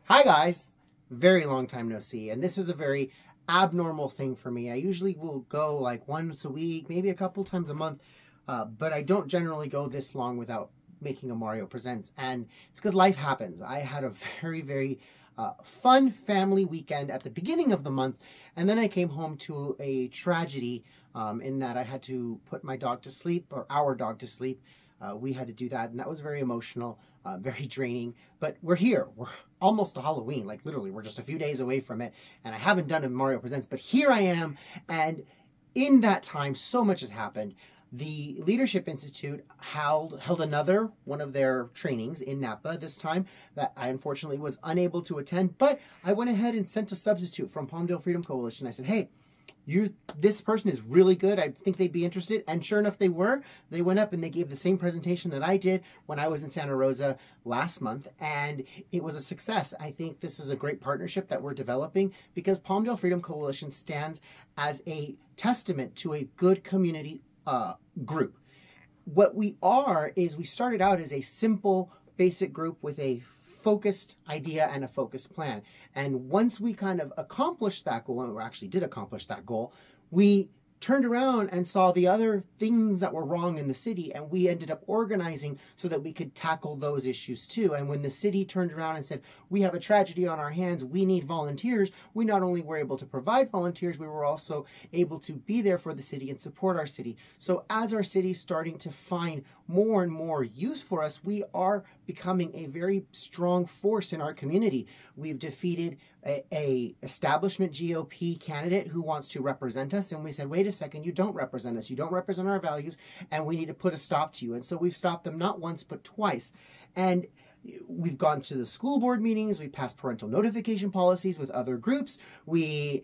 Hi guys, very long time no see, and this is a very abnormal thing for me. I usually will go like once a week, maybe a couple times a month, but I don't generally go this long without making a Mario Presents, and it's because life happens. I had a very fun family weekend at the beginning of the month, and then I came home to a tragedy in that I had to put my dog to sleep, or our dog to sleep. We had to do that, and that was very emotional, very draining, but we're here. We're almost to Halloween, like literally, we're just a few days away from it, and I haven't done a Mario Presents, but here I am, and in that time, so much has happened. The Leadership Institute held another one of their trainings in Napa this time that I unfortunately was unable to attend, but I went ahead and sent a substitute from Palmdale Freedom Coalition. I said, hey, this person is really good. I think they'd be interested. And sure enough, they were. They went up and they gave the same presentation that I did when I was in Santa Rosa last month, and it was a success. I think this is a great partnership that we're developing because Palmdale Freedom Coalition stands as a testament to a good community group. What we are is we started out as a simple, basic group with a focused idea and a focused plan. And once we kind of accomplished that goal, and we actually did accomplish that goal, we turned around and saw the other things that were wrong in the city, and we ended up organizing so that we could tackle those issues too. And when the city turned around and said, we have a tragedy on our hands, we need volunteers, we not only were able to provide volunteers, we were also able to be there for the city and support our city. So as our city's starting to find more and more use for us, we are becoming a very strong force in our community. We've defeated a establishment GOP candidate who wants to represent us, and we said, wait a second, you don't represent us, you don't represent our values, and we need to put a stop to you. And so we've stopped them not once but twice. And we've gone to the school board meetings, we've passed parental notification policies with other groups. We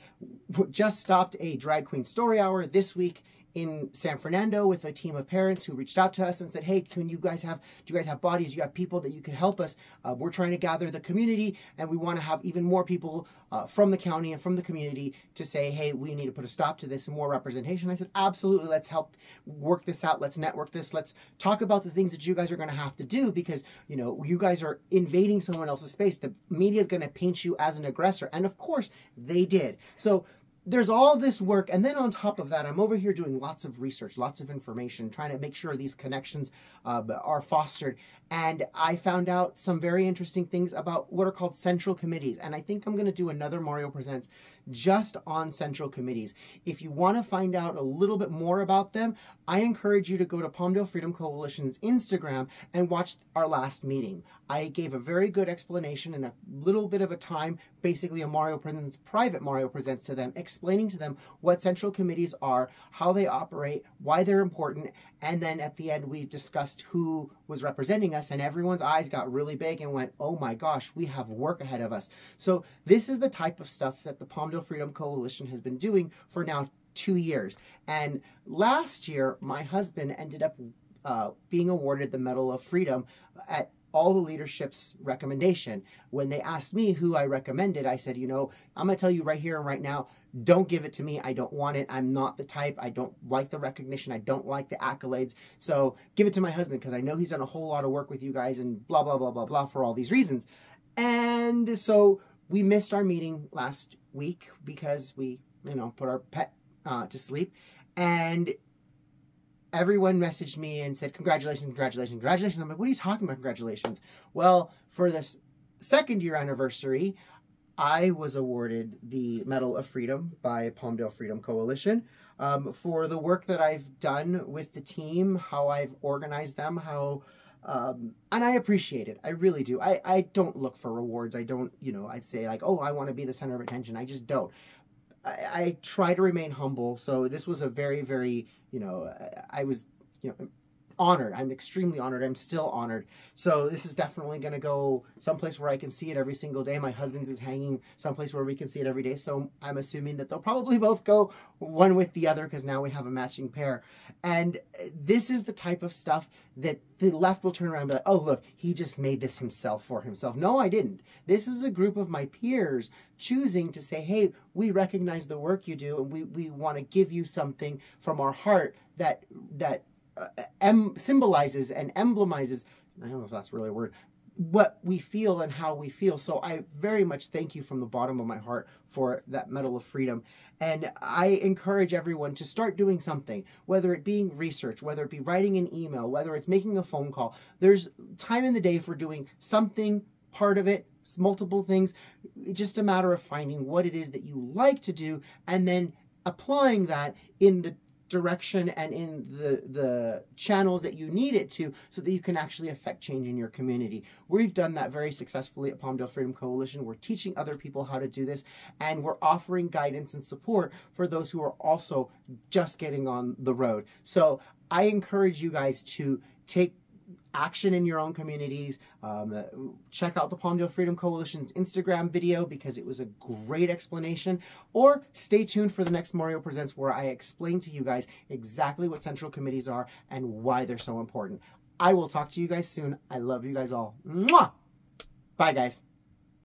just stopped a drag queen story hour this week in San Fernando with a team of parents who reached out to us and said, hey, do you guys have bodies? Do you have people that you can help us? We're trying to gather the community, and we want to have even more people from the county and from the community to say, hey, we need to put a stop to this and more representation. I said, absolutely, let's help work this out. Let's network this. Let's talk about the things that you guys are going to have to do because, you know, you guys are invading someone else's space. The media is going to paint you as an aggressor. And of course, they did. So there's all this work, and then on top of that, I'm over here doing lots of research, lots of information, trying to make sure these connections are fostered. And I found out some very interesting things about what are called central committees. And I think I'm going to do another Mario Presents just on central committees. If you want to find out a little bit more about them, I encourage you to go to Palmdale Freedom Coalition's Instagram and watch our last meeting. I gave a very good explanation in a little bit of a time, basically a Mario Presents, private Mario Presents to them, explaining to them what central committees are, how they operate, why they're important, and then at the end we discussed who was representing us, and everyone's eyes got really big and went, oh my gosh, we have work ahead of us. So this is the type of stuff that the Palmdale Freedom Coalition has been doing for now 2 years. And last year, my husband ended up being awarded the Medal of Freedom at all the leadership's recommendation. When they asked me who I recommended, I said, you know, I'm going to tell you right here and right now, don't give it to me. I don't want it. I'm not the type. I don't like the recognition. I don't like the accolades. So give it to my husband because I know he's done a whole lot of work with you guys and blah, blah, blah, blah, blah for all these reasons. And so we missed our meeting last week because we, you know, put our pet to sleep. And everyone messaged me and said, congratulations, congratulations, congratulations. I'm like, what are you talking about, congratulations? Well, for this second year anniversary, I was awarded the Medal of Freedom by Palmdale Freedom Coalition for the work that I've done with the team, how I've organized them, and I appreciate it. I really do. I don't look for rewards. I don't, you know, I'd say like, oh, I want to be the center of attention. I just don't. I try to remain humble. So this was a very, you know, I was, you know, honored. I'm extremely honored. I'm still honored. So this is definitely going to go someplace where I can see it every single day. My husband's is hanging someplace where we can see it every day. So I'm assuming that they'll probably both go one with the other because now we have a matching pair. And this is the type of stuff that the left will turn around and be like, oh, look, he just made this himself for himself. No, I didn't. This is a group of my peers choosing to say, hey, we recognize the work you do and we want to give you something from our heart that symbolizes and emblemizes, I don't know if that's really a word, what we feel and how we feel. So I very much thank you from the bottom of my heart for that Medal of Freedom. And I encourage everyone to start doing something, whether it being research, whether it be writing an email, whether it's making a phone call. There's time in the day for doing something, part of it, multiple things. It's just a matter of finding what it is that you like to do and then applying that in the direction and in the channels that you need it to, so that you can actually affect change in your community. We've done that very successfully at Palmdale Freedom Coalition. We're teaching other people how to do this, and we're offering guidance and support for those who are also just getting on the road. So I encourage you guys to take action in your own communities. Check out the Palmdale Freedom Coalition's Instagram video because it was a great explanation, or stay tuned for the next Mario Presents, where I explain to you guys exactly what central committees are and why they're so important. I will talk to you guys soon. I love you guys all. Mwah! Bye, guys.